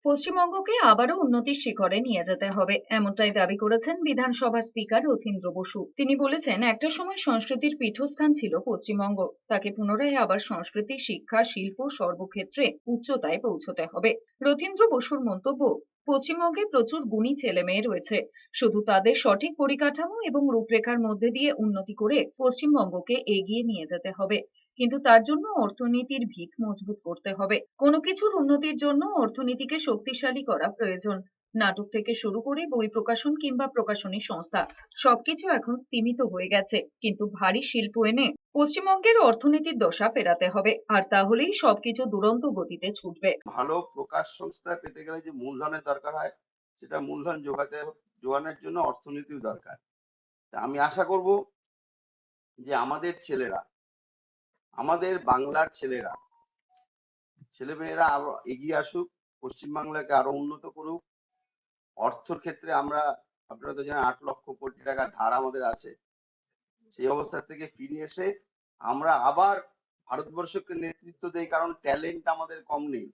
পশ্চিমবঙ্গকে আবারও উন্নতির শিখরে নিয়ে যেতে হবে, এমনটাই দাবি করেছেন বিধানসভার স্পিকার রথীন্দ্র বসু। তিনি বলেছেন, একটা সময় সংস্কৃতির পীঠস্থান ছিল পশ্চিমবঙ্গ, তাকে পুনরায় আবার সংস্কৃতি, শিক্ষা, শিল্প সর্বক্ষেত্রে উচ্চতায় পৌঁছতে হবে। রথীন্দ্র বসুর মন্তব্য, পশ্চিমবঙ্গে প্রচুর গুণী ছেলে মেয়ে রয়েছে, শুধু তাদের সঠিক পরিকাঠামো এবং রূপরেখার মধ্যে দিয়ে উন্নতি করে পশ্চিমবঙ্গকে এগিয়ে নিয়ে যেতে হবে। কিন্তু তার জন্য অর্থনীতির ভিত মজবুত করতে হবে। কোনো কিছুর উন্নতির জন্য অর্থনীতিকে শক্তিশালী করা প্রয়োজন। নাটক থেকে শুরু করে বই প্রকাশন কিংবা প্রকাশনী সংস্থা, সবকিছু এখন স্তিমিত হয়ে গেছে। কিন্তু ভারী শিল্প এনে পশ্চিমবঙ্গের অর্থনীতির দশা ফেরাতে হবে, আর তাহলেই সবকিছু দুরন্ত গতিতে ছুটবে। ভালো প্রকাশ সংস্থা পেতে গেলে যে মূলধনের দরকার হয়, সেটা মূলধন জোগানোর জন্য অর্থনীতিও দরকার। তা আমি আশা করব যে আমাদের ছেলেরা, আমাদের বাংলার ছেলেমেয়েরা আরো এগিয়ে আসুক, পশ্চিমবাংলাকে আরো উন্নত করুক। অর্থর ক্ষেত্রে আমরা, আপনারা তো জানেন 8 লক্ষ কোটি টাকা ধার আমাদের আছে। সেই অবস্থা থেকে ফিরে এসে আমরা আবার ভারতবর্ষকে নেতৃত্ব দেই, কারণ ট্যালেন্ট আমাদের কম নেই।